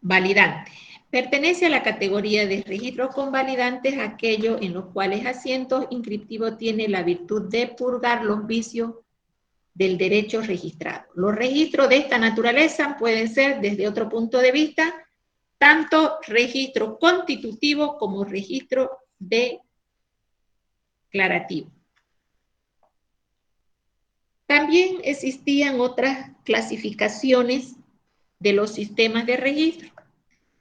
Validante. Pertenece a la categoría de registros convalidantes aquellos en los cuales asientos inscriptivo tiene la virtud de purgar los vicios del derecho registrado. Los registros de esta naturaleza pueden ser, desde otro punto de vista, tanto registro constitutivo como registro declarativo. También existían otras clasificaciones de los sistemas de registro.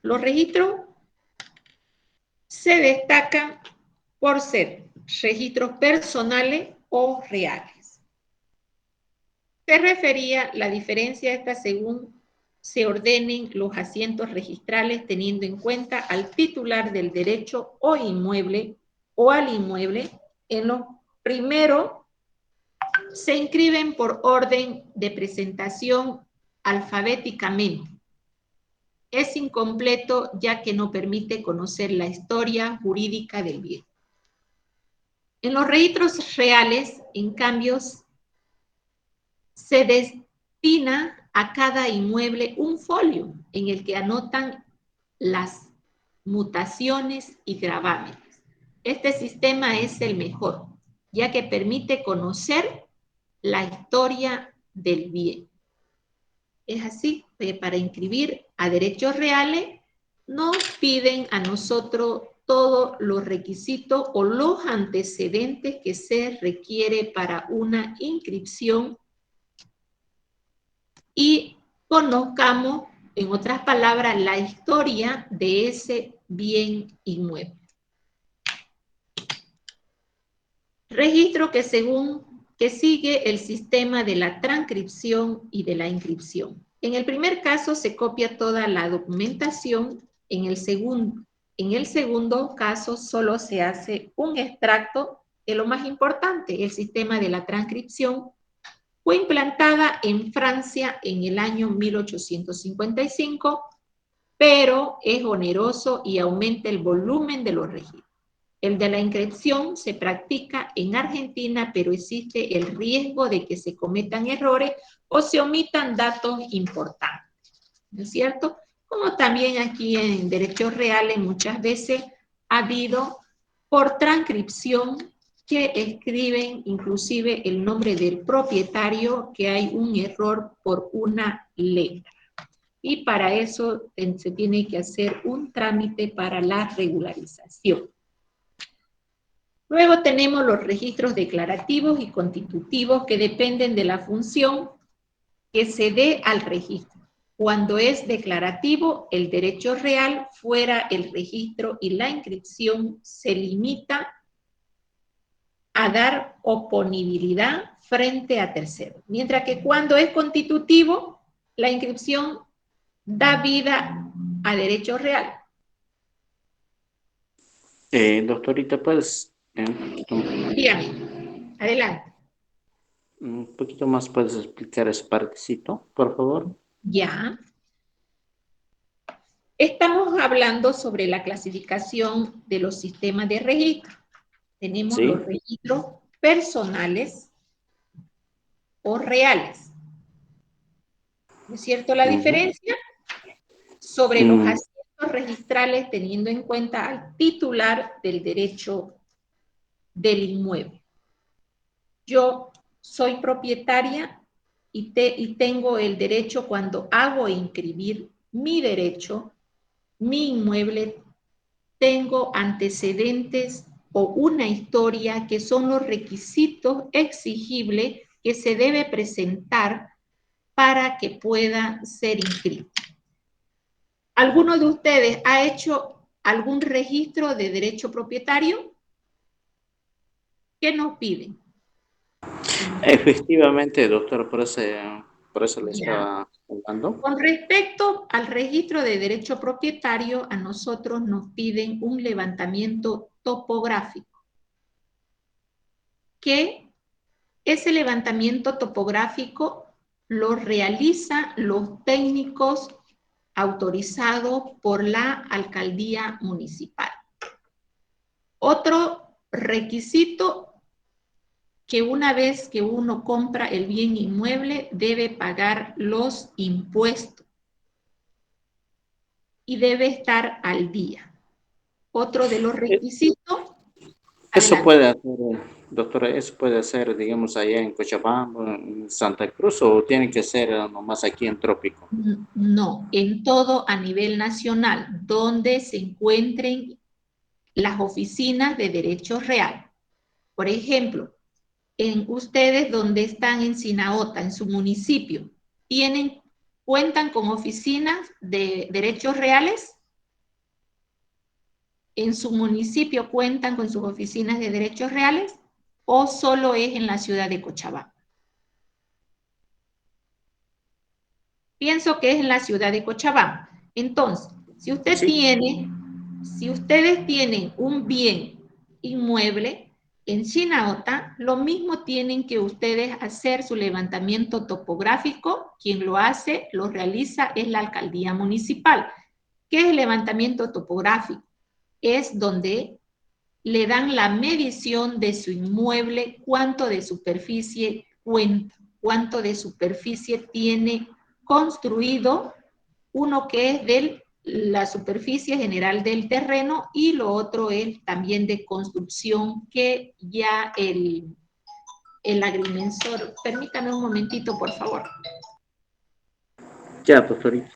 Los registros se destacan por ser registros personales o reales. Se refería la diferencia esta según se ordenen los asientos registrales teniendo en cuenta al titular del derecho o inmueble o al inmueble. En los primeros se inscriben por orden de presentación alfabéticamente. Es incompleto ya que no permite conocer la historia jurídica del bien. En los registros reales, en cambio, se destina a cada inmueble un folio en el que anotan las mutaciones y gravámenes. Este sistema es el mejor, ya que permite conocer la historia del bien. Es así, para inscribir a derechos reales nos piden a nosotros todos los requisitos o los antecedentes que se requiere para una inscripción y conozcamos, en otras palabras, la historia de ese bien inmueble. Registro que sigue el sistema de la transcripción y de la inscripción. En el primer caso se copia toda la documentación, en el segundo caso solo se hace un extracto de lo más importante. El sistema de la transcripción fue implantada en Francia en el año 1855, pero es oneroso y aumenta el volumen de los registros. El de la inscripción se practica en Argentina, pero existe el riesgo de que se cometan errores o se omitan datos importantes, ¿no es cierto? Como también aquí en derechos reales muchas veces ha habido por transcripción que escriben inclusive el nombre del propietario, que hay un error por una letra. Y para eso se tiene que hacer un trámite para la regularización. Luego tenemos los registros declarativos y constitutivos que dependen de la función que se dé al registro. Cuando es declarativo, el derecho real, fuera el registro y la inscripción se limita a dar oponibilidad frente a terceros. Mientras que cuando es constitutivo, la inscripción da vida a derecho real. Doctorita, ¿puedes Dígame, adelante. un poquito más puedes explicar ese partecito, por favor? Ya. Estamos hablando sobre la clasificación de los sistemas de registro. Tenemos Sí. los registros personales o reales. ¿No es cierto la diferencia? Sobre los asientos registrales teniendo en cuenta al titular del derecho del inmueble. Yo soy propietaria y tengo el derecho, cuando hago inscribir mi derecho, mi inmueble, tengo antecedentes o una historia que son los requisitos exigibles que se debe presentar para que pueda ser inscrito. ¿Alguno de ustedes ha hecho algún registro de derecho propietario? ¿Qué nos piden? Efectivamente, doctor, por eso le Ya. estaba hablando. Con respecto al registro de derecho propietario, a nosotros nos piden un levantamiento topográfico, que ese levantamiento topográfico lo realizan los técnicos autorizados por la alcaldía municipal. Otro requisito, que una vez que uno compra el bien inmueble debe pagar los impuestos. y debe estar al día. Otro de los Eh, requisitos, Eso adelante. puede hacer, doctora, eso puede hacer, digamos, allá en Cochabamba, en Santa Cruz, o tiene que ser nomás aquí en Trópico. No, en todo a nivel nacional, donde se encuentren las oficinas de derecho real. Por ejemplo, en ustedes donde están en Sinaota, en su municipio, cuentan con oficinas de derechos reales. ¿En su municipio cuentan con sus oficinas de derechos reales o solo es en la ciudad de Cochabamba? Pienso que es en la ciudad de Cochabamba. Entonces, Sí, si ustedes tienen un bien inmueble en Chinaota, lo mismo tienen que ustedes hacer su levantamiento topográfico. Quien lo realiza es la alcaldía municipal. ¿Qué es el levantamiento topográfico? Es donde le dan la medición de su inmueble, cuánto de superficie cuenta, cuánto de superficie tiene construido, uno que es de la superficie general del terreno y lo otro es también de construcción que ya el agrimensor, permítame un momentito por favor. ya, doctorita.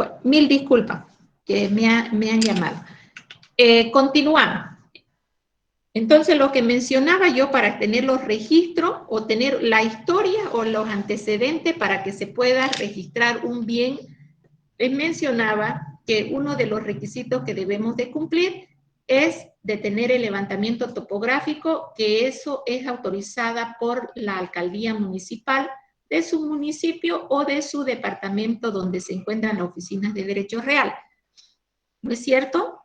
Bueno, mil disculpas que me han llamado. Continuamos. Entonces, lo que mencionaba yo para tener los registros o tener la historia o los antecedentes para que se pueda registrar un bien, les mencionaba que uno de los requisitos que debemos de cumplir es de tener el levantamiento topográfico, que eso es autorizada por la alcaldía municipal de su municipio o de su departamento donde se encuentran las oficinas de derecho real. ¿No es cierto?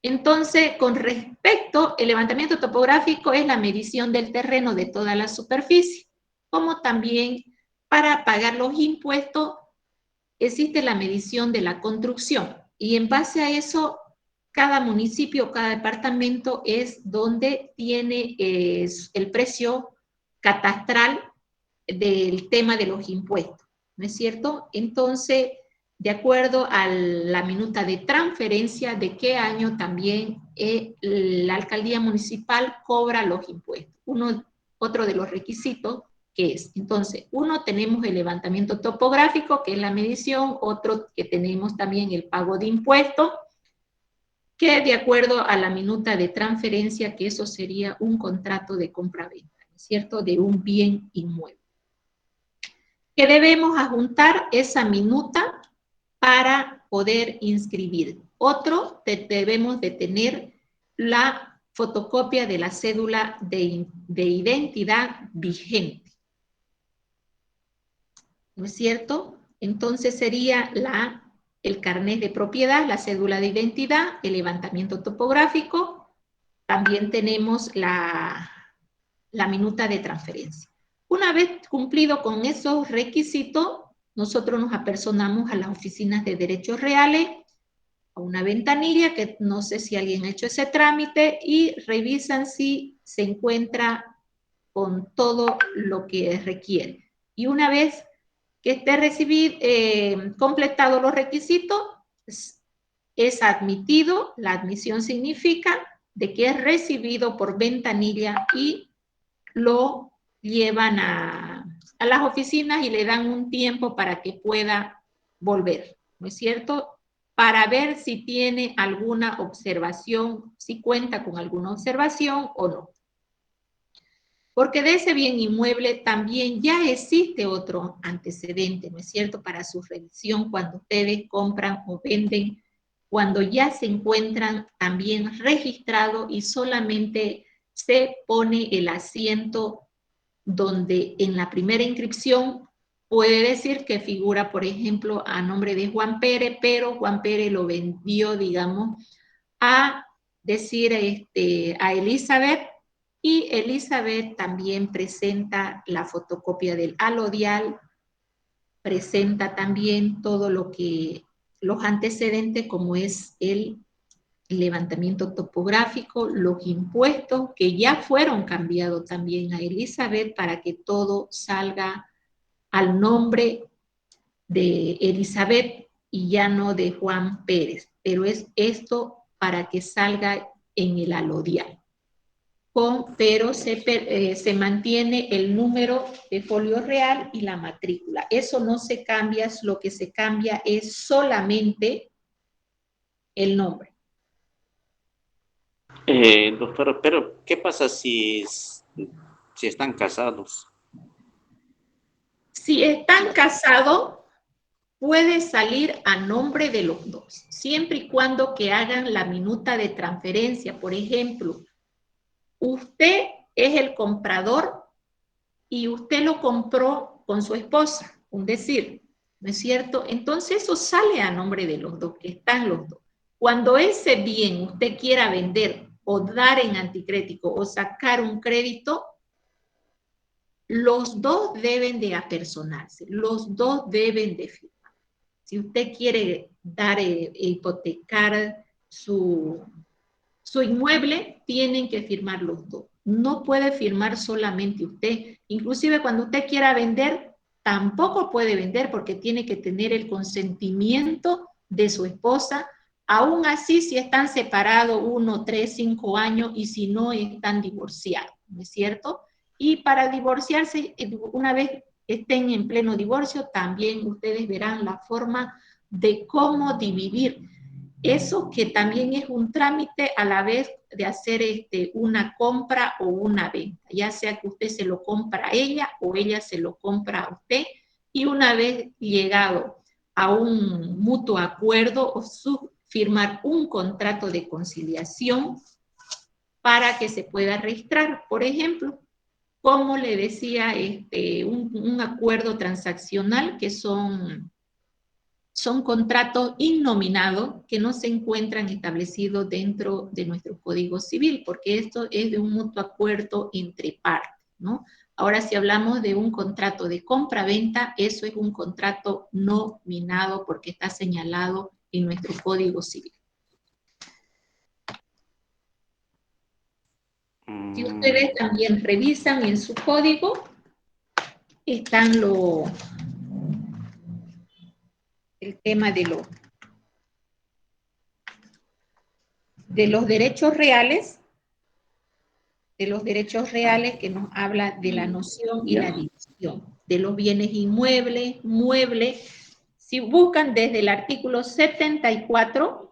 Entonces, con respecto, el levantamiento topográfico es la medición del terreno de toda la superficie, como también para pagar los impuestos existe la medición de la construcción y en base a eso, cada municipio, cada departamento es donde tiene el precio catastral del tema de los impuestos, ¿no es cierto? Entonces, de acuerdo a la minuta de transferencia, de qué año también la alcaldía municipal cobra los impuestos. Otro de los requisitos que es, entonces, uno tenemos el levantamiento topográfico, que es la medición, otro que tenemos también el pago de impuestos, que de acuerdo a la minuta de transferencia, que eso sería un contrato de compra-venta, ¿no es cierto?, de un bien inmueble. Que debemos adjuntar esa minuta para poder inscribir. Otro, debemos de tener la fotocopia de la cédula de identidad vigente. ¿No es cierto? Entonces sería el carnet de propiedad, la cédula de identidad, el levantamiento topográfico, también tenemos la minuta de transferencia. Una vez cumplido con esos requisitos, nosotros nos apersonamos a las oficinas de derechos reales, a una ventanilla que no sé si alguien ha hecho ese trámite y revisan si se encuentra con todo lo que requiere. Y una vez que esté completado los requisitos, es admitido, la admisión significa de que es recibido por ventanilla y lo llevan a las oficinas y le dan un tiempo para que pueda volver, ¿no es cierto? Para ver si tiene alguna observación, si cuenta con alguna observación o no. Porque de ese bien inmueble también ya existe otro antecedente, ¿no es cierto? Para su revisión cuando ustedes compran o venden, cuando ya se encuentran también registrados y solamente se pone el asiento donde en la primera inscripción puede decir que figura, por ejemplo, a nombre de Juan Pérez, pero Juan Pérez lo vendió, digamos, a decir a Elizabeth, y Elizabeth también presenta la fotocopia del alodial, presenta también todo lo que, los antecedentes como es el levantamiento topográfico, los impuestos que ya fueron cambiados también a Elizabeth para que todo salga al nombre de Elizabeth y ya no de Juan Pérez, pero es esto para que salga en el alodial. Pero se mantiene el número de folio real y la matrícula. Eso no se cambia, lo que se cambia es solamente el nombre. Doctora, pero ¿qué pasa si están casados? Si están casados, puede salir a nombre de los dos, siempre y cuando que hagan la minuta de transferencia. Por ejemplo, usted es el comprador y usted lo compró con su esposa, un decir, ¿no es cierto? Entonces eso sale a nombre de los dos, que están los dos. Cuando ese bien usted quiera vender o dar en anticrético o sacar un crédito, los dos deben de apersonarse, los dos deben de firmar. Si usted quiere dar, hipotecar su inmueble, tienen que firmar los dos. No puede firmar solamente usted. Inclusive cuando usted quiera vender, tampoco puede vender porque tiene que tener el consentimiento de su esposa, aún así si están separados 1, 3, 5 años y si no están divorciados, ¿no es cierto? Y para divorciarse, una vez estén en pleno divorcio, también ustedes verán la forma de cómo dividir eso, que también es un trámite a la vez de hacer una compra o una venta, ya sea que usted se lo compra a ella o ella se lo compra a usted, y una vez llegado a un mutuo acuerdo o firmar un contrato de conciliación para que se pueda registrar. Por ejemplo, como le decía, un acuerdo transaccional que son contratos innominados que no se encuentran establecidos dentro de nuestro Código Civil, porque esto es de un mutuo acuerdo entre partes, ¿no? Ahora, si hablamos de un contrato de compra-venta, eso es un contrato nominado porque está señalado en nuestro Código Civil. Si ustedes también revisan en su código, están el tema de los derechos reales, que nos habla de la noción y la división de los bienes inmuebles, muebles. Si buscan desde el artículo 74,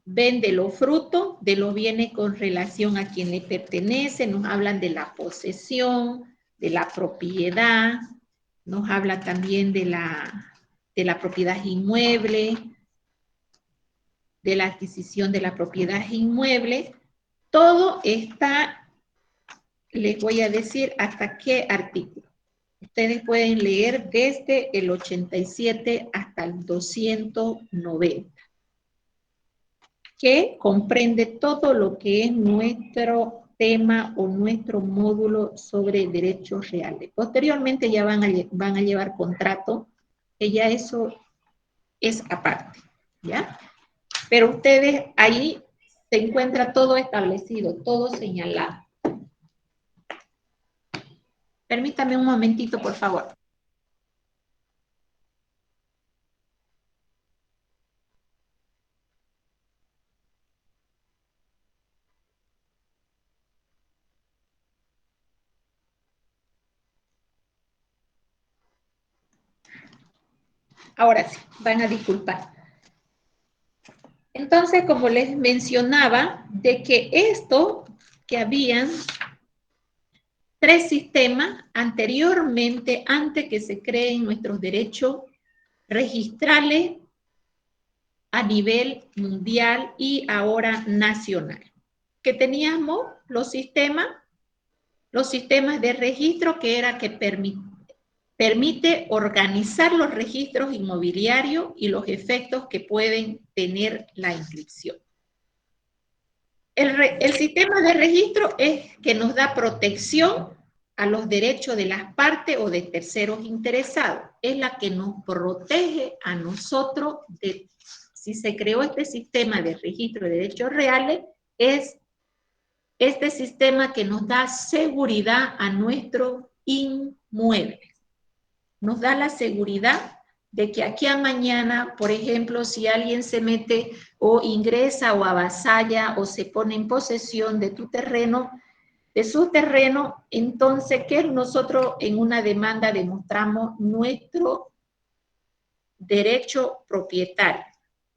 ven de los frutos, de los bienes con relación a quien le pertenece, nos hablan de la posesión, de la propiedad, nos habla también de la propiedad inmueble, de la adquisición de la propiedad inmueble. Todo está, les voy a decir hasta qué artículo. Ustedes pueden leer desde el 87 hasta el 290, que comprende todo lo que es nuestro tema o nuestro módulo sobre derechos reales. Posteriormente ya van a llevar contrato, que ya eso es aparte, ¿ya? Pero ustedes ahí se encuentra todo establecido, todo señalado. Permítame un momentito, por favor. Ahora sí, van a disculpar. Entonces, como les mencionaba, de que esto, que habían 3 sistemas anteriormente, antes que se creen nuestros derechos registrales a nivel mundial y ahora nacional. Que teníamos los sistemas de registro, que era que permite organizar los registros inmobiliarios y los efectos que pueden tener la inscripción. El sistema de registro es que nos da protección a los derechos de las partes o de terceros interesados. Es la que nos protege a nosotros de, si se creó este sistema de registro de derechos reales, es este sistema que nos da seguridad a nuestro inmueble. Nos da la seguridad de que aquí a mañana, por ejemplo, si alguien se mete o ingresa o avasalla o se pone en posesión de tu terreno, de su terreno, entonces que nosotros en una demanda demostramos nuestro derecho propietario,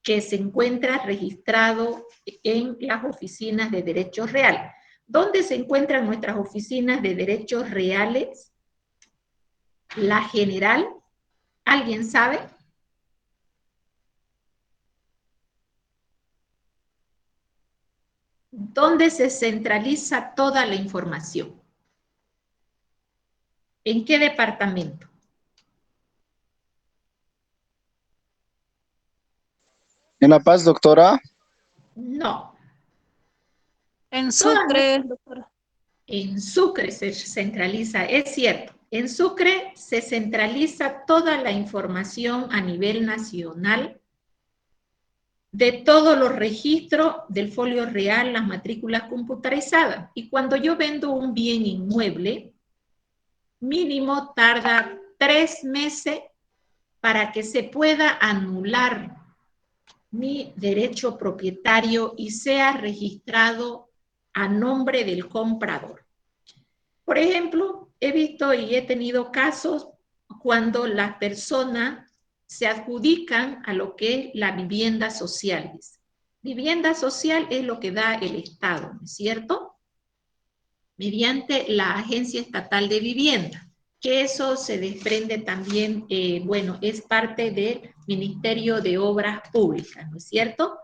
que se encuentra registrado en las oficinas de derechos reales. ¿Dónde se encuentran nuestras oficinas de derechos reales? La general, ¿alguien sabe? ¿Dónde se centraliza toda la información? ¿En qué departamento? En La Paz, doctora. No. En Sucre, doctora. En Sucre se centraliza, es cierto. En Sucre se centraliza toda la información a nivel nacional de todos los registros del folio real, las matrículas computarizadas. Y cuando yo vendo un bien inmueble, mínimo tarda 3 meses para que se pueda anular mi derecho propietario y sea registrado a nombre del comprador. Por ejemplo, he visto y he tenido casos cuando las personas se adjudican a lo que es la vivienda social. Vivienda social es lo que da el Estado, ¿no es cierto? Mediante la Agencia Estatal de Vivienda, que eso se desprende también, bueno, es parte del Ministerio de Obras Públicas, ¿no es cierto?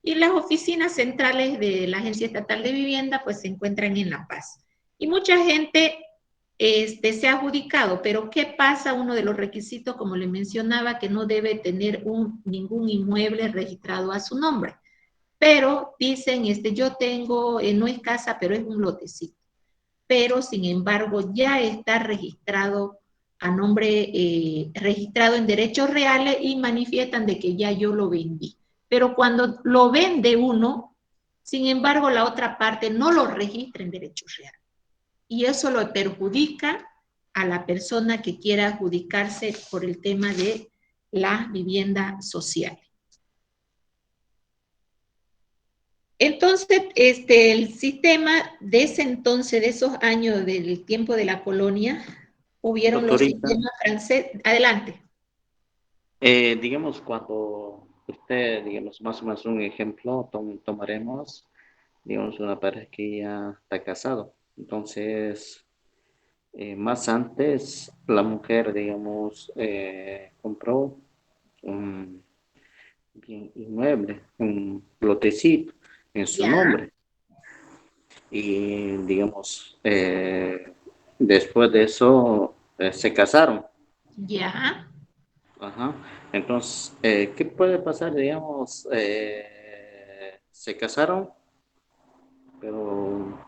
Y las oficinas centrales de la Agencia Estatal de Vivienda, pues se encuentran en La Paz. Y mucha gente se ha adjudicado, pero ¿qué pasa? Uno de los requisitos, como le mencionaba, que no debe tener ningún inmueble registrado a su nombre. Pero dicen, yo tengo, no es casa, pero es un lotecito. Pero sin embargo ya está registrado a nombre, registrado en derechos reales y manifiestan de que ya yo lo vendí. Pero cuando lo vende uno, sin embargo la otra parte no lo registra en derechos reales. Y eso lo perjudica a la persona que quiera adjudicarse por el tema de la vivienda social. Entonces, el sistema de ese entonces, de esos años del tiempo de la colonia, hubieron Doctorita, los sistemas franceses. Adelante. Digamos, cuando usted, digamos, más o menos un ejemplo, tomaremos, digamos, una pareja que ya está casado. Entonces, más antes, la mujer, digamos, compró un bien inmueble, un lotecito en su Ya, nombre. Y, digamos, después de eso, se casaron. ya. Ajá. Entonces, ¿qué puede pasar? Digamos, se casaron, pero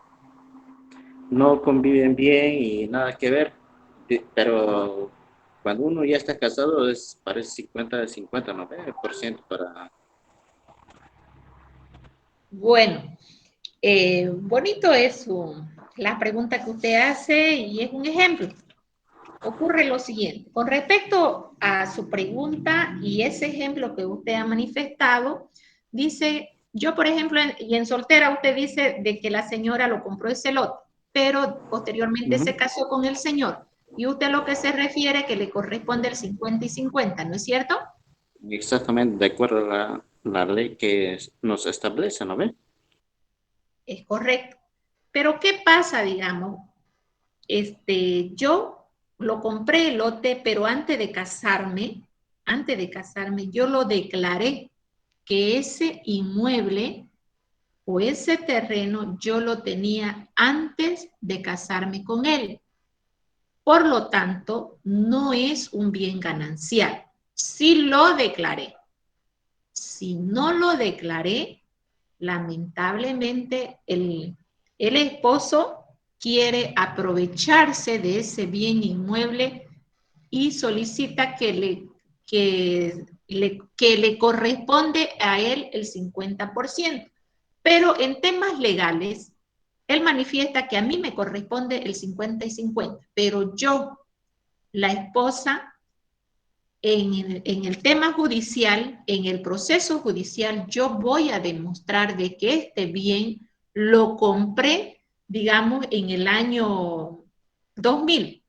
no conviven bien y nada que ver. Pero cuando uno ya está casado, parece 50 de 50, 90% para... Bueno, bonito es la pregunta que usted hace y es un ejemplo. Ocurre lo siguiente, con respecto a su pregunta y ese ejemplo que usted ha manifestado, dice, yo por ejemplo, y en soltera usted dice de que la señora lo compró ese lote, pero posteriormente se casó con el señor, y usted lo que se refiere que le corresponde el 50 y 50, ¿no es cierto? Exactamente, de acuerdo a la ley que nos establece, ¿no ve? Es correcto. Pero ¿qué pasa, digamos? Yo lo compré el lote, pero antes de casarme, yo lo declaré que ese inmueble o ese terreno yo lo tenía antes de casarme con él. Por lo tanto, no es un bien ganancial. Sí lo declaré. Si no lo declaré, lamentablemente el esposo quiere aprovecharse de ese bien inmueble y solicita que le corresponde a él el 50%. Pero en temas legales, él manifiesta que a mí me corresponde el 50 y 50, pero yo, la esposa, en el tema judicial, en el proceso judicial, yo voy a demostrar de que este bien lo compré, digamos, en el año 2000.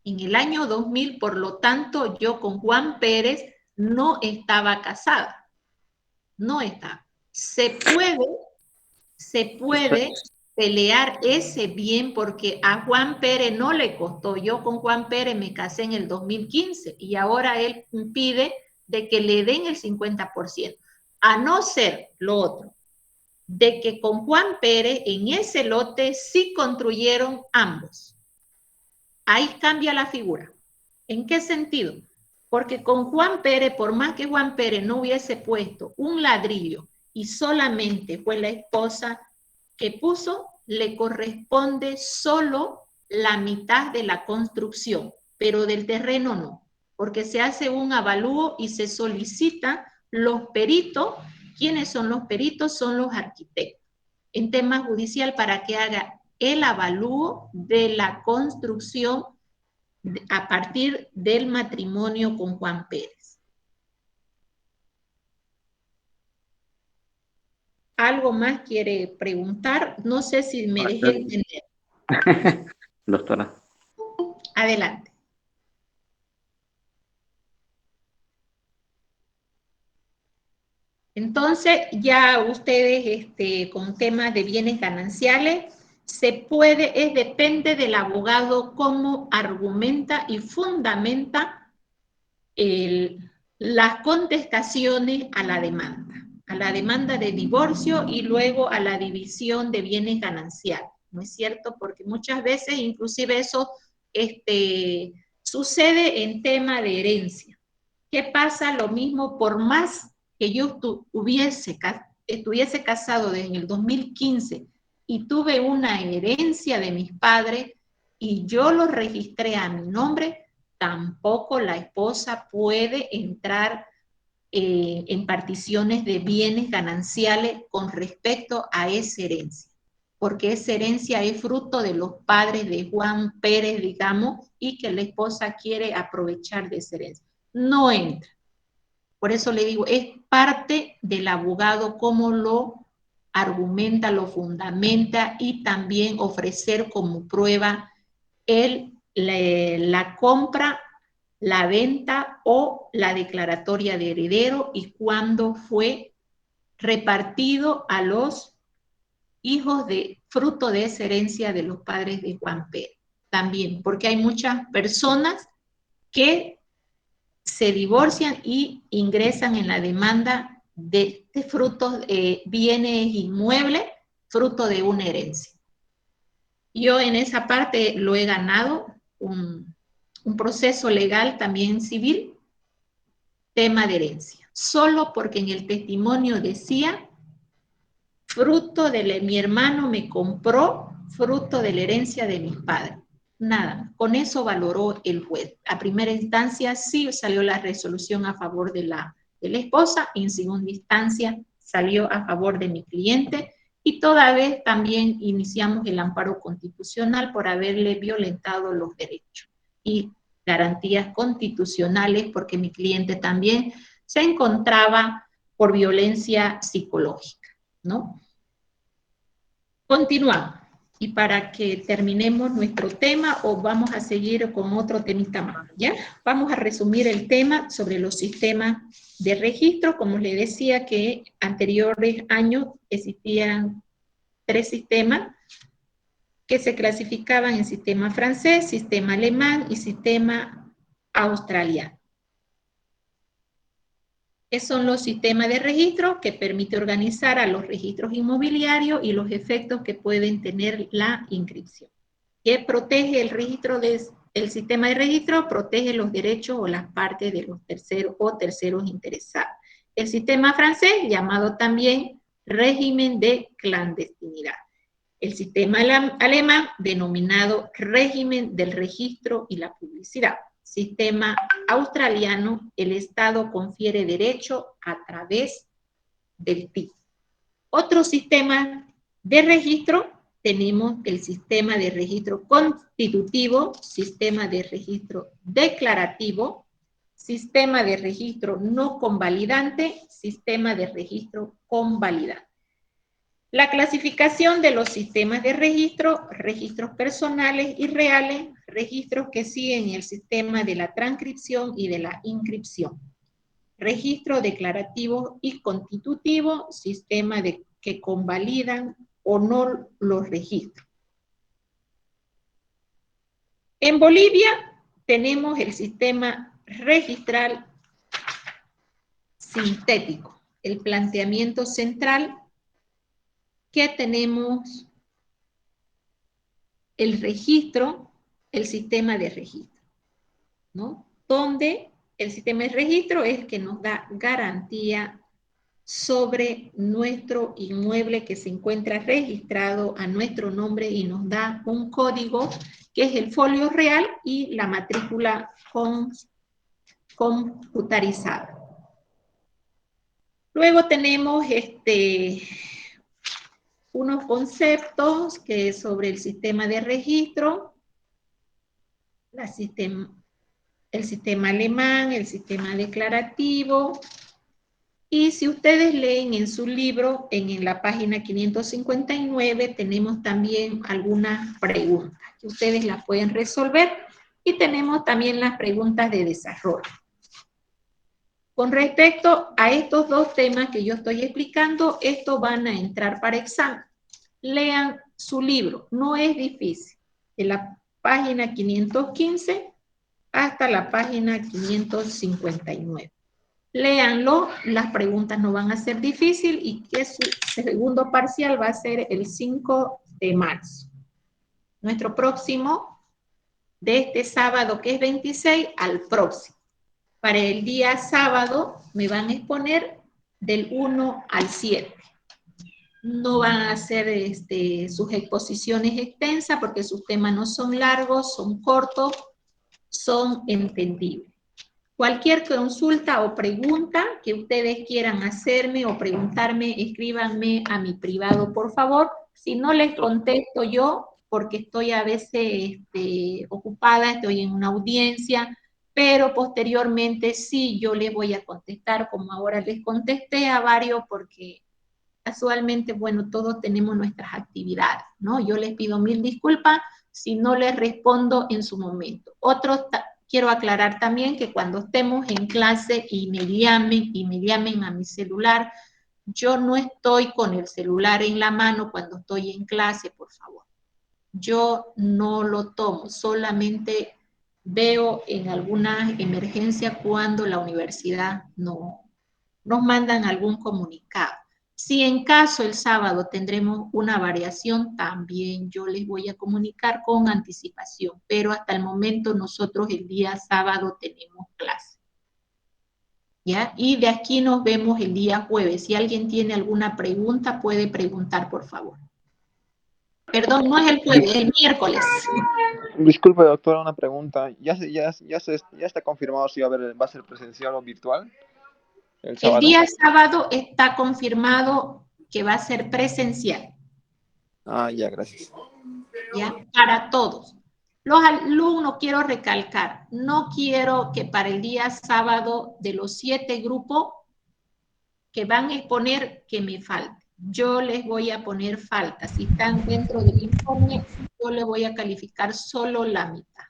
En el año 2000, por lo tanto, yo con Juan Pérez no estaba casada. No estaba. Se Está- puede pelear ese bien porque a Juan Pérez no le costó. Yo con Juan Pérez me casé en el 2015 y ahora él pide de que le den el 50%. A no ser lo otro, de que con Juan Pérez en ese lote sí construyeron ambos. Ahí cambia la figura. ¿En qué sentido? Porque con Juan Pérez, por más que Juan Pérez no hubiese puesto un ladrillo y solamente fue la esposa que puso, le corresponde solo la mitad de la construcción, pero del terreno no, porque se hace un avalúo y se solicita los peritos. ¿Quiénes son los peritos? Son los arquitectos. En tema judicial, para que haga el avalúo de la construcción a partir del matrimonio con Juan Pérez. ¿Algo más quiere preguntar? No sé si me dejé entender. Doctora. Adelante. Entonces, ya ustedes con temas de bienes gananciales, depende del abogado cómo argumenta y fundamenta las contestaciones a la demanda de divorcio y luego a la división de bienes gananciales, ¿no es cierto? Porque muchas veces inclusive eso sucede en tema de herencia. ¿Qué pasa? Lo mismo, por más que yo estuviese casado desde el 2015 y tuve una herencia de mis padres y yo lo registré a mi nombre, tampoco la esposa puede entrar en particiones de bienes gananciales con respecto a esa herencia, porque esa herencia es fruto de los padres de Juan Pérez, digamos, y que la esposa quiere aprovechar de esa herencia. No entra. Por eso le digo, es parte del abogado cómo lo argumenta, lo fundamenta y también ofrecer como prueba la compra, la venta o la declaratoria de heredero y cuándo fue repartido a los hijos de fruto de esa herencia de los padres de Juan Pérez. También, porque hay muchas personas que se divorcian y ingresan en la demanda de frutos, bienes inmuebles, fruto de una herencia. Yo en esa parte lo he ganado, un proceso legal también civil, tema de herencia, solo porque en el testimonio decía, mi hermano me compró, fruto de la herencia de mis padres. Nada, con eso valoró el juez. A primera instancia sí salió la resolución a favor de la esposa, y en segunda instancia salió a favor de mi cliente, y toda vez también iniciamos el amparo constitucional por haberle violentado los derechos y garantías constitucionales, porque mi cliente también se encontraba por violencia psicológica, ¿no? Continuamos. y para que terminemos nuestro tema o vamos a seguir con otro temita más, ¿ya? Vamos a resumir el tema sobre los sistemas de registro. Como les decía que anteriores años existían 3 sistemas que se clasificaban en sistema francés, sistema alemán y sistema australiano. Esos son los sistemas de registro que permite organizar a los registros inmobiliarios y los efectos que pueden tener la inscripción. ¿Qué protege el registro el sistema de registro? Protege los derechos o las partes de los terceros o terceros interesados. El sistema francés, llamado también régimen de clandestinidad. El sistema alemán, denominado régimen del registro y la publicidad. Sistema australiano, el Estado confiere derecho a través del TIC. Otro sistema de registro, tenemos el sistema de registro constitutivo, sistema de registro declarativo, sistema de registro no convalidante, sistema de registro convalidante. La clasificación de los sistemas de registro, registros personales y reales, registros que siguen el sistema de la transcripción y de la inscripción. Registro declarativo y constitutivo, sistema que convalidan o no los registros. En Bolivia tenemos el sistema registral sintético, el planteamiento central que tenemos el registro, el sistema de registro, ¿no? Donde el sistema de registro es que nos da garantía sobre nuestro inmueble que se encuentra registrado a nuestro nombre y nos da un código que es el folio real y la matrícula computarizada. Luego tenemos unos conceptos que sobre el sistema de registro, el sistema alemán, el sistema declarativo, y si ustedes leen en su libro, en la página 559, tenemos también algunas preguntas que ustedes las pueden resolver, y tenemos también las preguntas de desarrollo. Con respecto a estos 2 temas que yo estoy explicando, estos van a entrar para examen. Lean su libro, no es difícil. De la página 515 hasta la página 559. Léanlo, las preguntas no van a ser difíciles y que su segundo parcial va a ser el 5 de marzo. Nuestro próximo, de este sábado que es 26 al próximo. Para el día sábado me van a exponer del 1 al 7. No van a hacer sus exposiciones extensas porque sus temas no son largos, son cortos, son entendibles. Cualquier consulta o pregunta que ustedes quieran hacerme o preguntarme, escríbanme a mi privado, por favor. Si no les contesto yo, porque estoy a veces ocupada, estoy en una audiencia, pero posteriormente sí yo les voy a contestar, como ahora les contesté a varios, porque casualmente, bueno, todos tenemos nuestras actividades, ¿no? Yo les pido 1000 disculpas si no les respondo en su momento. Quiero aclarar también que cuando estemos en clase y me llamen a mi celular, yo no estoy con el celular en la mano cuando estoy en clase, por favor. Yo no lo tomo, solamente veo en alguna emergencia cuando la universidad nos mandan algún comunicado. Si en caso el sábado tendremos una variación, también yo les voy a comunicar con anticipación, pero hasta el momento nosotros el día sábado tenemos clase. ¿Ya? Y de aquí nos vemos el día jueves. Si alguien tiene alguna pregunta, puede preguntar, por favor. Perdón, no es el jueves, es el miércoles. Disculpe, doctora, una pregunta. ¿Ya está confirmado si va a ser presencial o virtual? El día sábado está confirmado que va a ser presencial. Ah, ya, gracias. ¿Ya? Para todos. Los alumnos, quiero recalcar, no quiero que para el día sábado de los 7 grupos que van a exponer, que me falte. yo les voy a poner falta. Si están dentro del informe, yo les voy a calificar solo la mitad.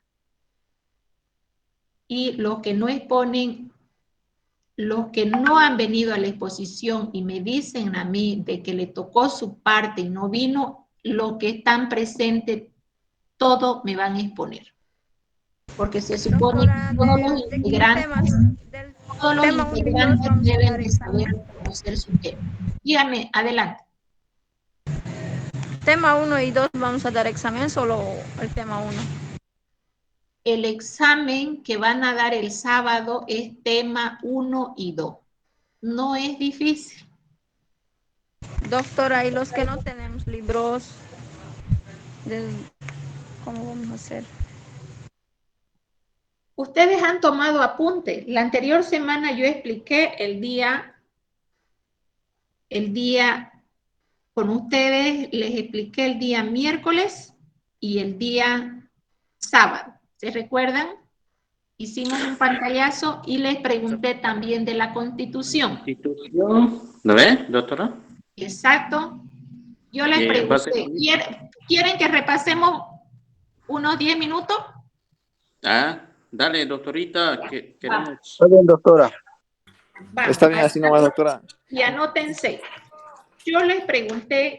Y los que no exponen, los que no han venido a la exposición y me dicen a mí de que le tocó su parte y no vino, los que están presentes, todo me van a exponer. Porque se supone Doctora, que todos los ¿de qué temas? Del todos los tema 1 y 2 integrantes vamos a deben dar de saber examen. conocer su tema. Dígame, adelante. Tema 1 y 2 vamos a dar examen, solo el tema 1. El examen que van a dar el sábado es tema 1 y 2. No es difícil. Doctora, y los que no tenemos libros, ¿cómo vamos a hacer? Ustedes han tomado apunte. La anterior semana yo expliqué el día con ustedes, les expliqué el día miércoles y el día sábado. ¿Se recuerdan? Hicimos un pantallazo y les pregunté también de la Constitución. Constitución. ¿Lo ve, doctora? Exacto. Yo les pregunté, ¿quieren que repasemos unos 10 minutos? Dale, doctorita, que queremos. Está bien, doctora. Vamos, Está bien así nomás, doctora. y anótense. Yo les pregunté,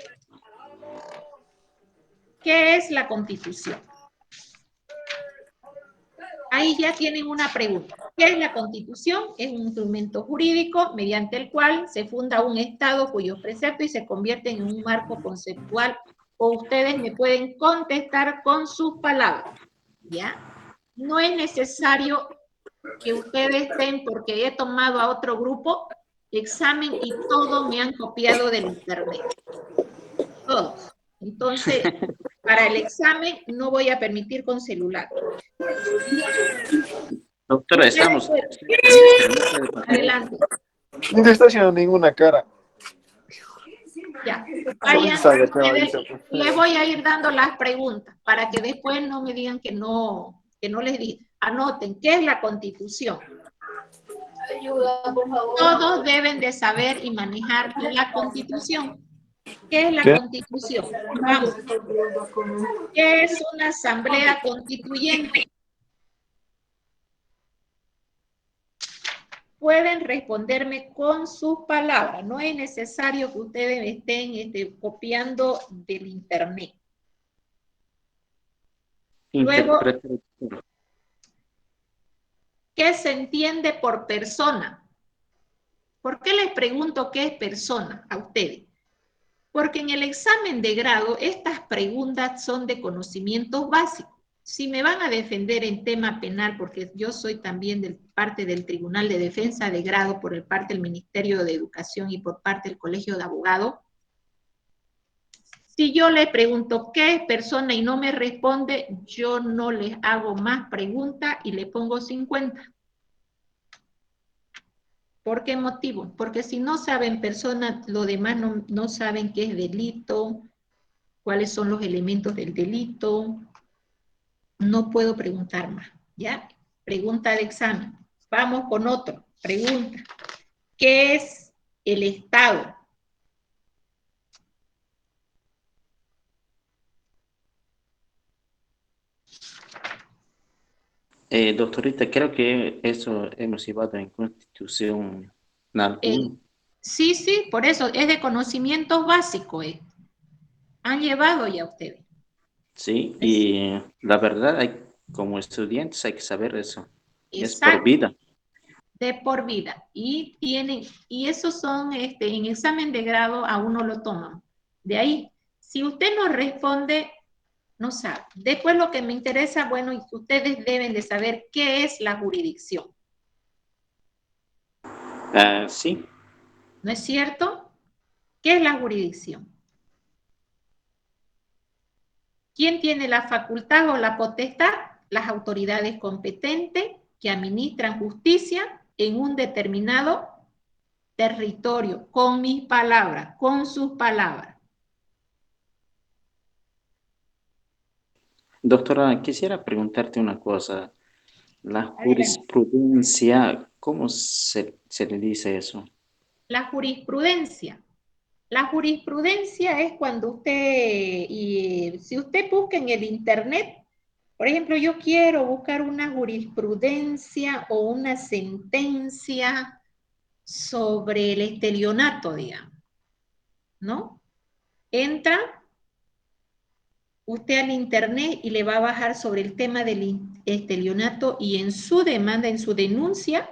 ¿qué es la Constitución? Ahí ya tienen una pregunta. ¿Qué es la Constitución? Es un instrumento jurídico mediante el cual se funda un Estado cuyos preceptos se convierten en un marco conceptual, o ustedes me pueden contestar con sus palabras, ¿ya? No es necesario que ustedes estén, porque he tomado a otro grupo examen y todos me han copiado del internet. Todos. Entonces, para el examen no voy a permitir con celular. Doctora, estamos. Adelante. No te está haciendo ninguna cara. Ya. Vayan, les voy a ir dando las preguntas para que después no me digan que no les di. Anoten, ¿qué es la Constitución? Ayuda, por favor. Todos deben de saber y manejar la Constitución. ¿Qué es la Constitución? Vamos. ¿Qué es una asamblea constituyente? Pueden responderme con sus palabras. No es necesario que ustedes estén copiando del internet. Luego, ¿qué se entiende por persona? ¿Por qué les pregunto qué es persona a ustedes? Porque en el examen de grado estas preguntas son de conocimientos básicos. Si me van a defender en tema penal, porque yo soy también parte del Tribunal de Defensa de Grado por parte del Ministerio de Educación y por parte del Colegio de Abogados, si yo le pregunto qué es persona y no me responde, yo no les hago más preguntas y le pongo 50. ¿Por qué motivo? Porque si no saben persona, lo demás no saben qué es delito, cuáles son los elementos del delito. No puedo preguntar más, ¿ya? Pregunta de examen. Vamos con otro. Pregunta. ¿Qué es el Estado? Doctorita, creo que eso hemos llevado en Constitución. Sí, por eso es de conocimientos básicos. Han llevado ya ustedes. Sí, y la verdad, como estudiantes hay que saber eso. Exacto. Es por vida. De por vida. Y esos son, en examen de grado a uno lo toman. De ahí, si usted no responde, no sabe. Después lo que me interesa, bueno, y ustedes deben de saber qué es la jurisdicción. Sí. ¿No es cierto? ¿Qué es la jurisdicción? ¿Quién tiene la facultad o la potestad? Las autoridades competentes que administran justicia en un determinado territorio, con mis palabras, con sus palabras. Doctora, quisiera preguntarte una cosa. La jurisprudencia, ¿cómo se le dice eso? La jurisprudencia. La jurisprudencia es cuando usted, si usted busca en el internet, por ejemplo, yo quiero buscar una jurisprudencia o una sentencia sobre el estelionato, digamos, ¿no? Entra usted al internet y le va a bajar sobre el tema del estelionato y en su demanda, en su denuncia,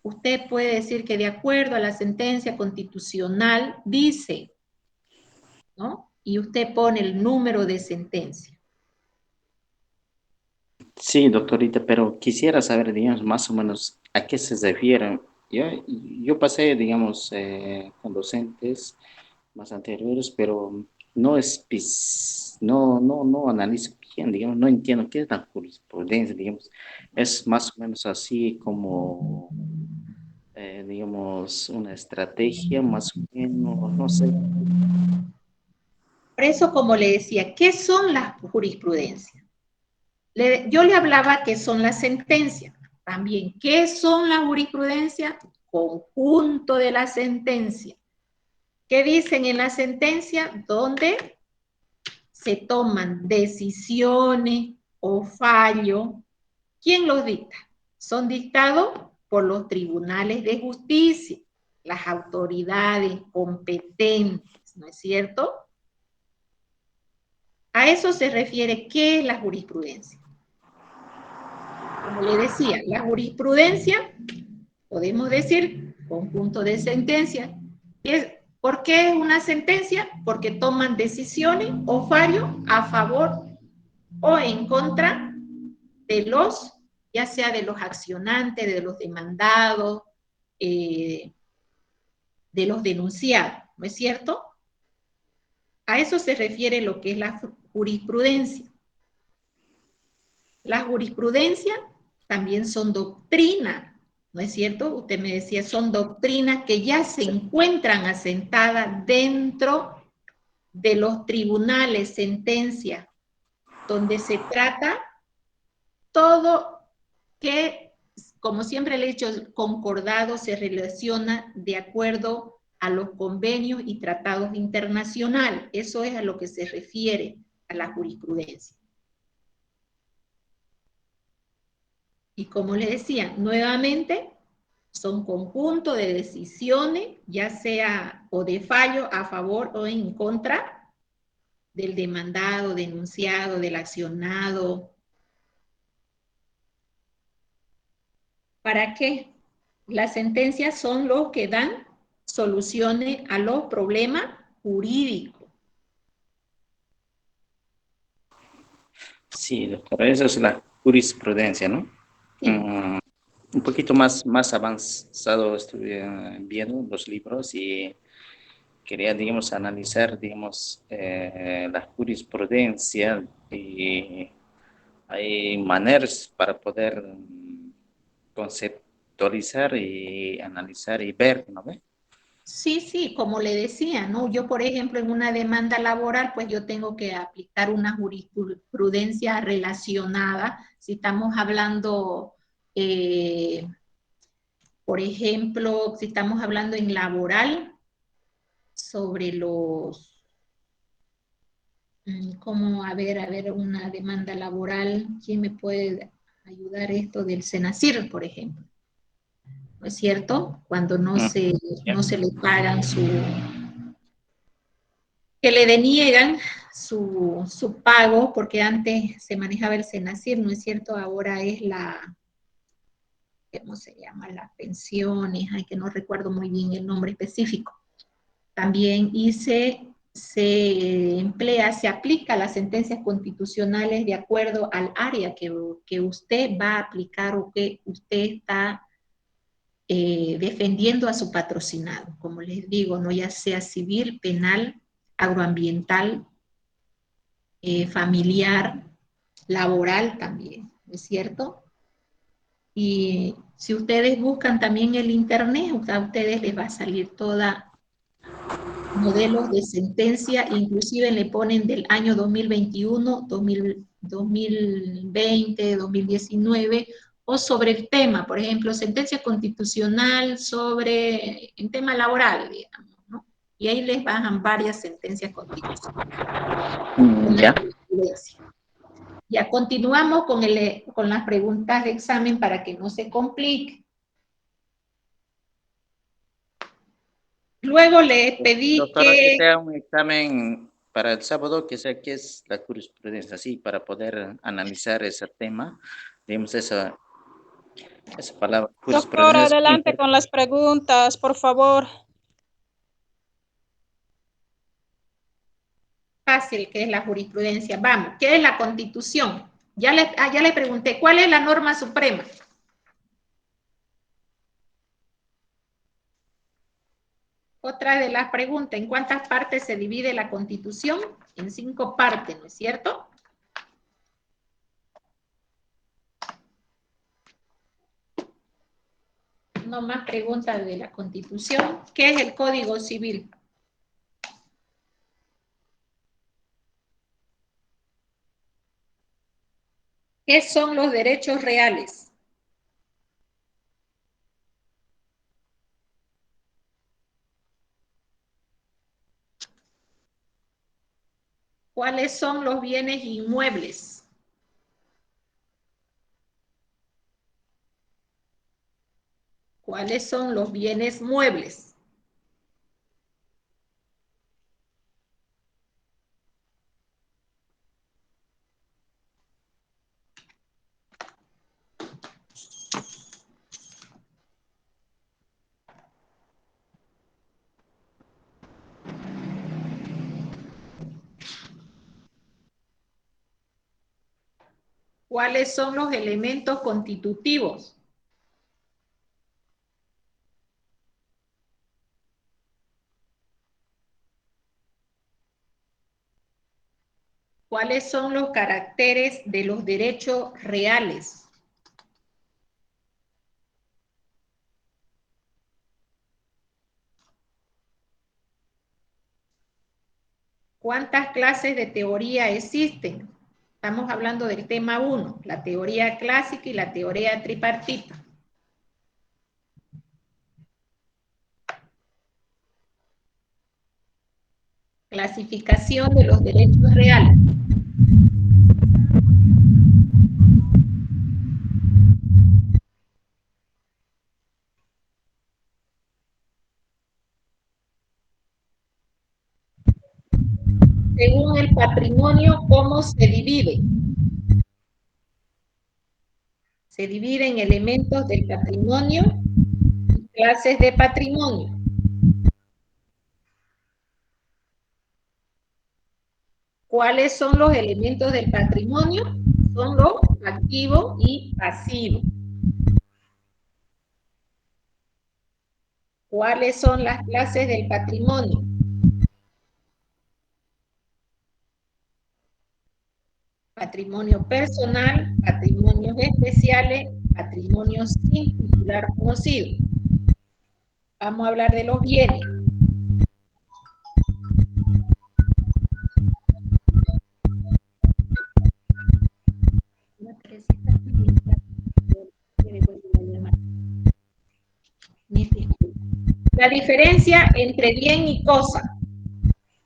usted puede decir que de acuerdo a la sentencia constitucional dice, ¿no? Y usted pone el número de sentencia. Sí, doctorita, pero quisiera saber, digamos, más o menos a qué se refieren. Yo pasé, digamos, con docentes más anteriores, pero no analizo bien, digamos, no entiendo qué es la jurisprudencia, digamos. Es más o menos así como, digamos, una estrategia, más o menos, no sé. Por eso, como le decía, ¿qué son las jurisprudencias? Yo le hablaba que son las sentencias. También, ¿qué son las jurisprudencias? Conjunto de la sentencia. ¿Qué dicen en la sentencia? Donde se toman decisiones o fallos. ¿Quién los dicta? Son dictados por los tribunales de justicia, las autoridades competentes, ¿no es cierto? A eso se refiere qué es la jurisprudencia. Como le decía, la jurisprudencia, podemos decir, conjunto de sentencias. ¿Por qué es una sentencia? Porque toman decisiones o fallos a favor o en contra de los, ya sea de los accionantes, de los demandados, de los denunciados, ¿no es cierto? A eso se refiere lo que es la jurisprudencia. La jurisprudencia también son doctrinas, ¿no es cierto? Usted me decía, son doctrinas que ya se encuentran asentadas dentro de los tribunales, sentencias, donde se trata todo que, como siempre le he dicho, concordado se relaciona de acuerdo a los convenios y tratados internacionales. Eso es a lo que se refiere a la jurisprudencia. Y como le decía, nuevamente, son conjuntos de decisiones, ya sea o de fallo a favor o en contra del demandado, denunciado, del accionado. ¿Para qué? Las sentencias son los que dan soluciones a los problemas jurídicos. Sí, doctora, esa es la jurisprudencia, ¿no? Sí. Un poquito más avanzado estuve viendo los libros y quería, digamos, analizar, digamos, la jurisprudencia y hay maneras para poder conceptualizar y analizar y ver, ¿no ve? Sí, sí, como le decía, ¿no? Yo, por ejemplo, en una demanda laboral, pues yo tengo que aplicar una jurisprudencia relacionada. Si estamos hablando, por ejemplo, si estamos hablando en laboral, sobre los, cómo, a ver, una demanda laboral, ¿quién me puede ayudar esto del Senacir, por ejemplo? ¿No es cierto? Cuando no se le pagan que le deniegan su pago, porque antes se manejaba el Senacir, ¿no es cierto? Ahora es ¿cómo se llama? Las pensiones, ay, que no recuerdo muy bien el nombre específico. También se emplea, se aplica las sentencias constitucionales de acuerdo al área que usted va a aplicar o que usted está defendiendo a su patrocinado, como les digo, no ya sea civil, penal, agroambiental, familiar, laboral también, ¿no es cierto? Y si ustedes buscan también el internet, a ustedes les va a salir toda modelos de sentencia, inclusive le ponen del año 2021, 2020, 2019, o sobre el tema, por ejemplo, sentencia constitucional sobre el tema laboral, digamos, ¿no? y ahí les bajan varias sentencias constitucionales. Ya. Ya continuamos con las preguntas de examen para que no se complique. Luego le pedí Doctora, que que... sea un examen para el sábado, que sea qué es la jurisprudencia, sí, para poder analizar ese tema. Digamos, esa palabra. Doctora, Jurisprudencia es muy adelante importante. con las preguntas, por favor. Fácil, que es la jurisprudencia. Vamos, ¿qué es la Constitución? Ya le pregunté, ¿cuál es la norma suprema? Otra de las preguntas, ¿en cuántas partes se divide la Constitución? En 5 partes, ¿no es cierto? No más preguntas de la Constitución. ¿Qué es el Código Civil? ¿Qué son los derechos reales? ¿Cuáles son los bienes inmuebles? ¿Cuáles son los bienes muebles? ¿Cuáles son los elementos constitutivos? ¿Cuáles son los caracteres de los derechos reales? ¿Cuántas clases de teoría existen? Estamos hablando del tema 1, la teoría clásica y la teoría tripartita. Clasificación de los derechos reales. Según el patrimonio, ¿cómo se divide? Se divide en elementos del patrimonio y clases de patrimonio. ¿Cuáles son los elementos del patrimonio? Son los activos y pasivos. ¿Cuáles son las clases del patrimonio? Patrimonio personal, patrimonios especiales, patrimonios sin titular conocido. Vamos a hablar de los bienes. La diferencia entre bien y cosa.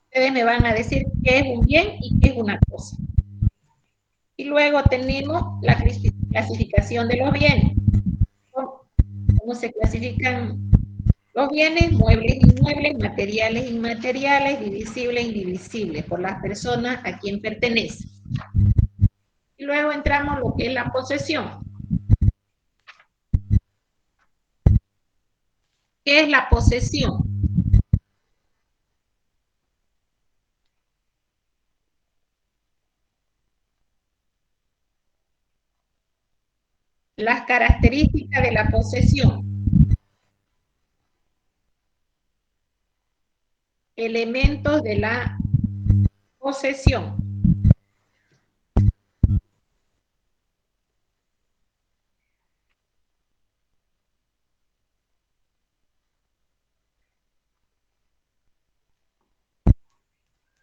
Ustedes me van a decir qué es un bien y qué es una cosa. Y luego tenemos la clasificación de los bienes. ¿Cómo se clasifican los bienes? Muebles, inmuebles, materiales, inmateriales, divisibles, indivisibles, por las personas a quien pertenecen. Y luego entramos en lo que es la posesión. ¿Qué es la posesión? Las características de la posesión. Elementos de la posesión.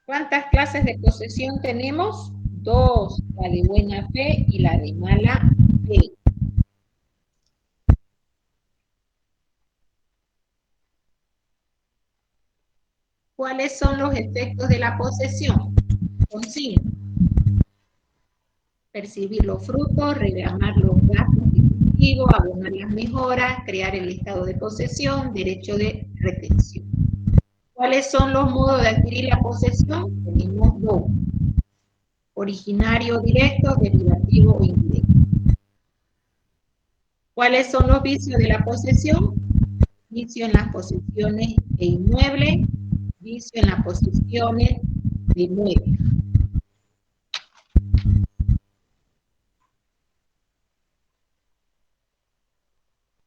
¿Cuántas clases de posesión tenemos? 2, la de buena fe y la de mala fe. ¿Cuáles son los efectos de la posesión? Con 5. Percibir los frutos, reclamar los gastos ejecutivos, abonar las mejoras, crear el estado de posesión, derecho de retención. ¿Cuáles son los modos de adquirir la posesión? Tenemos 2. Originario directo, derivativo o indirecto. ¿Cuáles son los vicios de la posesión? Vicio en las posesiones de inmuebles, vicio en las posesiones de inmuebles.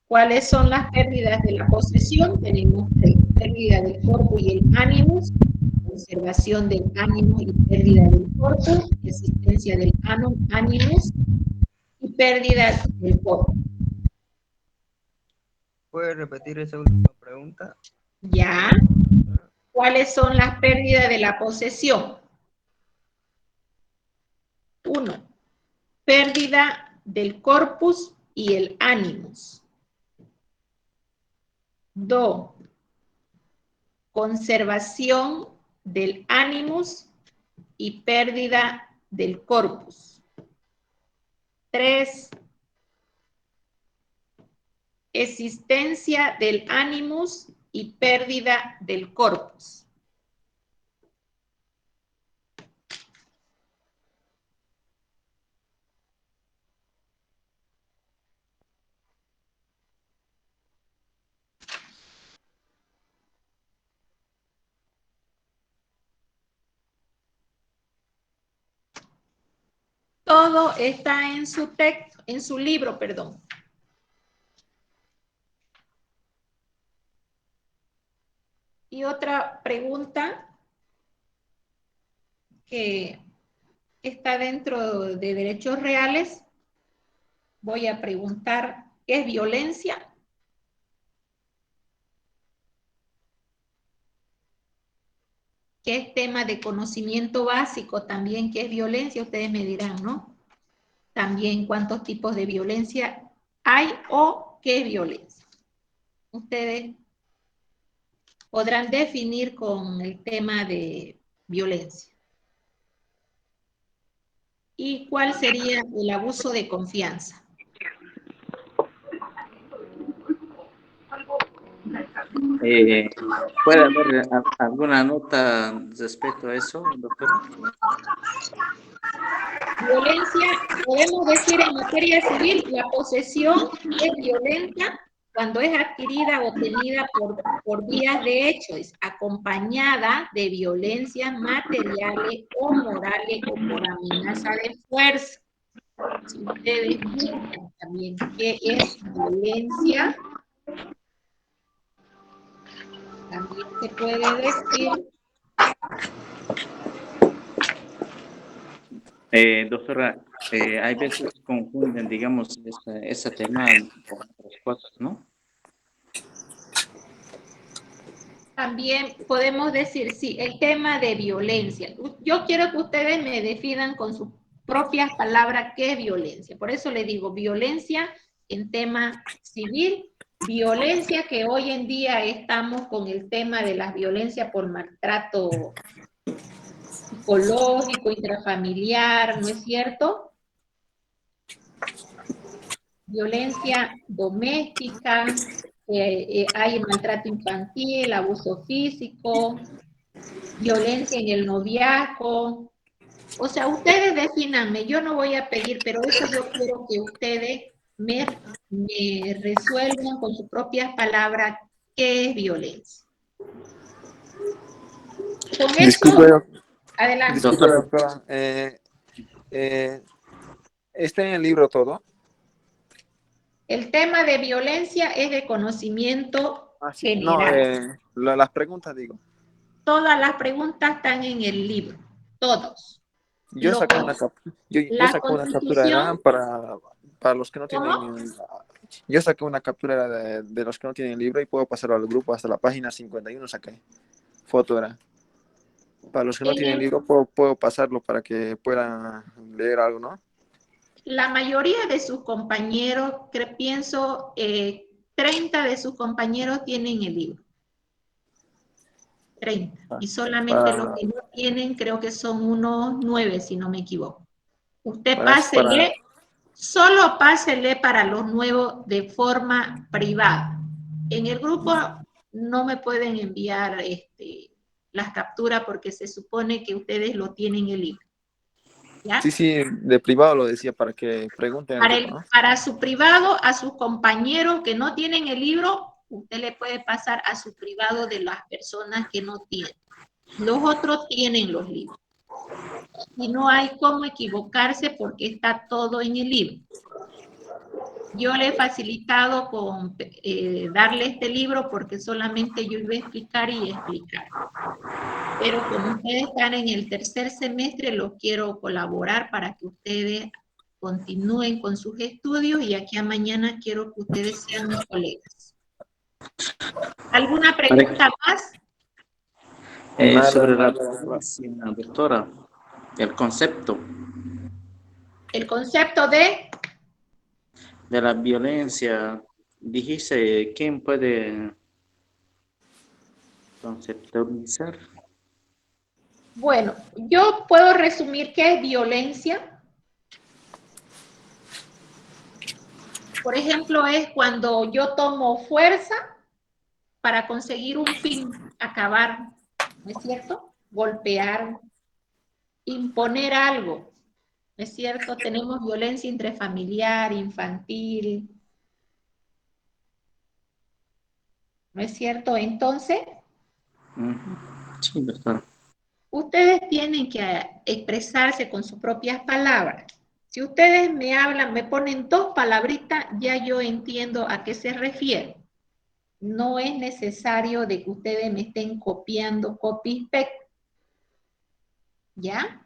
¿Cuáles son las pérdidas de la posesión? Tenemos 3. Pérdida del corpus y el ánimos, conservación del ánimo y pérdida del corpus, existencia del ánimos y pérdida del corpus. ¿Puede repetir esa última pregunta? Ya. ¿Cuáles son las pérdidas de la posesión? 1. Pérdida del corpus y el ánimos. 2. Conservación del ánimos y pérdida del corpus. 3. Existencia del ánimos y pérdida del corpus. Todo está en su texto, en su libro, perdón. Y otra pregunta que está dentro de derechos reales, voy a preguntar, ¿qué es violencia? Que es tema de conocimiento básico también, ¿qué es violencia? Ustedes me dirán, ¿no? También cuántos tipos de violencia hay o qué es violencia. Ustedes podrán definir con el tema de violencia. ¿Y cuál sería el abuso de confianza? ¿Puede haber alguna nota respecto a eso, doctor? Violencia, podemos decir en materia civil, la posesión es violenta cuando es adquirida o obtenida por vías de hecho, es acompañada de violencias materiales o morales o por amenaza de fuerza. Si ustedes buscan también qué es violencia, también se puede decir. Doctora, hay veces confunden, digamos, ese tema con otras cosas, ¿no? También podemos decir, sí, el tema de violencia. Yo quiero que ustedes me definan con sus propias palabras qué es violencia. Por eso le digo violencia en tema civil, violencia que hoy en día estamos con el tema de la violencia por maltrato psicológico, intrafamiliar, ¿no es cierto? Violencia doméstica, hay maltrato infantil, abuso físico, violencia en el noviazgo. O sea, ustedes defínanme, yo no voy a pedir, pero eso yo quiero que ustedes me resuelvan con sus propias palabras qué es violencia. Con Disculpe, eso, adelante. disculpe, doctora. ¿Está en el libro todo? El tema de violencia es de conocimiento general. No, las preguntas digo. Todas las preguntas están en el libro, todos. Yo saqué una captura de RAM para los que no ¿Cómo? tienen. Yo saqué una captura de los que no tienen libro y puedo pasarlo al grupo hasta la página 51. Saqué foto era. Para los que no tienen libro puedo pasarlo para que puedan leer algo, ¿no? La mayoría de sus compañeros, pienso, 30 de sus compañeros tienen el libro. 30. Y solamente Para, los que no tienen, creo que son unos 9, si no me equivoco. Usted para, pásele, solo pásele para los nuevos de forma privada. En el grupo no me pueden enviar las capturas porque se supone que ustedes lo tienen en el libro. ¿Ya? sí, sí, de privado lo decía para que pregunten en el grupo, ¿no? Para su privado, a sus compañeros que no tienen el libro, usted le puede pasar a su privado de las personas que no tienen. Los otros tienen los libros. Y no hay cómo equivocarse porque está todo en el libro. Yo le he facilitado con darle este libro porque solamente yo iba a explicar y explicar. Pero como ustedes están en el tercer semestre, los quiero colaborar para que ustedes continúen con sus estudios y aquí a mañana quiero que ustedes sean mis colegas. ¿Alguna pregunta más? Sobre la violencia, doctora, el concepto El concepto de la violencia, dijiste, ¿quién puede conceptualizar? bueno, yo puedo resumir qué es violencia. Por ejemplo, es cuando yo tomo fuerza para conseguir un fin, acabar, ¿no es cierto? Golpear, imponer algo, ¿no es cierto? Tenemos violencia intrafamiliar, infantil, ¿no es cierto? Entonces, Sí, doctora. ustedes tienen que expresarse con sus propias palabras. Si ustedes me hablan, me ponen 2 palabritas, ya yo entiendo a qué se refiere. No es necesario de que ustedes me estén copiando, copy-paste. ¿Ya?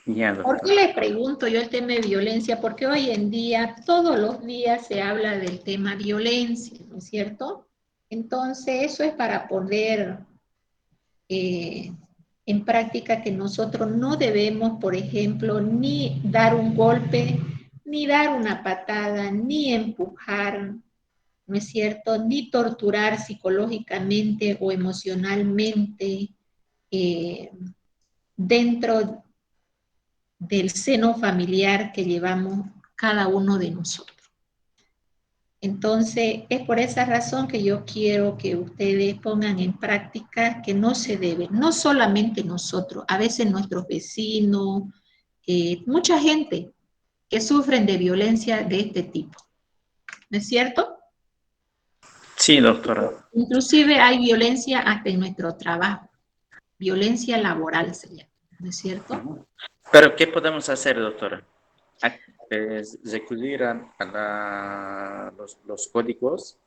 Ya, ¿Por doctora. qué le pregunto yo el tema de violencia? Porque hoy en día, todos los días se habla del tema violencia, ¿no es cierto? Entonces, eso es para poner en práctica que nosotros no debemos, por ejemplo, ni dar un golpe, ni dar una patada, ni empujar, ¿no es cierto? Ni torturar psicológicamente o emocionalmente dentro del seno familiar que llevamos cada uno de nosotros. Entonces, es por esa razón que yo quiero que ustedes pongan en práctica que no se debe, no solamente nosotros, a veces nuestros vecinos, mucha gente que sufren de violencia de este tipo. ¿No es cierto? Sí, doctora. Inclusive hay violencia hasta en nuestro trabajo, violencia laboral se llama, ¿no es cierto? Pero, ¿qué podemos hacer, doctora? Recurrir a los códigos.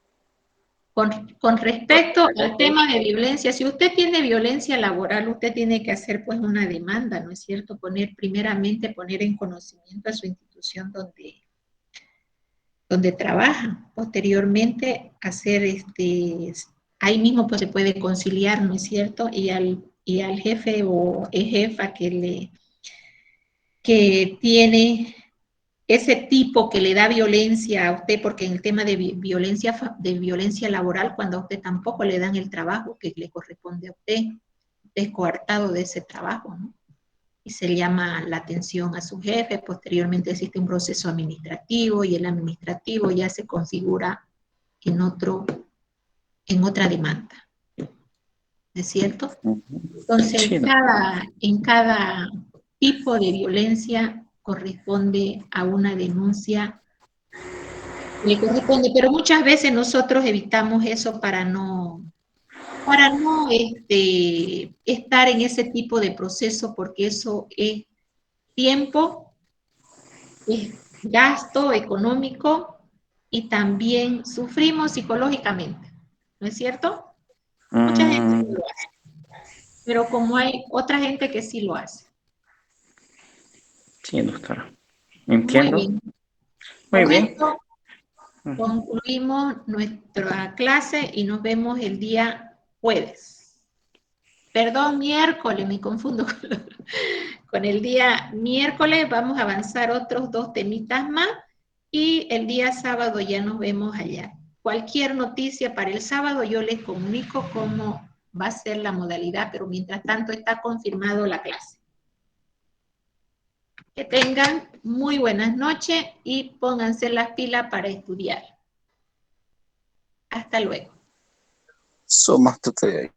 Con respecto al tema de violencia, si usted tiene violencia laboral, usted tiene que hacer pues una demanda, ¿no es cierto? Primeramente poner en conocimiento a su institución donde trabaja. Posteriormente hacer ahí mismo pues se puede conciliar, ¿no es cierto? Y al jefe o jefa que tiene ese tipo que le da violencia a usted, porque en el tema de violencia laboral, cuando a usted tampoco le dan el trabajo que le corresponde a usted es coartado de ese trabajo, ¿no? Y se llama la atención a su jefe, posteriormente existe un proceso administrativo y el administrativo ya se configura en otra demanda, ¿no es cierto? Entonces, Sí, en cada tipo de violencia corresponde a una denuncia, le corresponde, pero muchas veces nosotros evitamos eso para no estar en ese tipo de proceso, porque eso es tiempo, es gasto económico y también sufrimos psicológicamente, ¿no es cierto? Mucha gente no lo hace, pero como hay otra gente que sí lo hace. sí, doctora. Muy Entiendo. bien. Muy Con bien. esto concluimos nuestra clase y nos vemos el día jueves. Perdón, miércoles, me confundo con el día miércoles. Vamos a avanzar otros 2 temitas más y el día sábado ya nos vemos allá. Cualquier noticia para el sábado yo les comunico cómo va a ser la modalidad, pero mientras tanto está confirmado la clase. Que tengan muy buenas noches y pónganse las pilas para estudiar. Hasta luego. So much to say.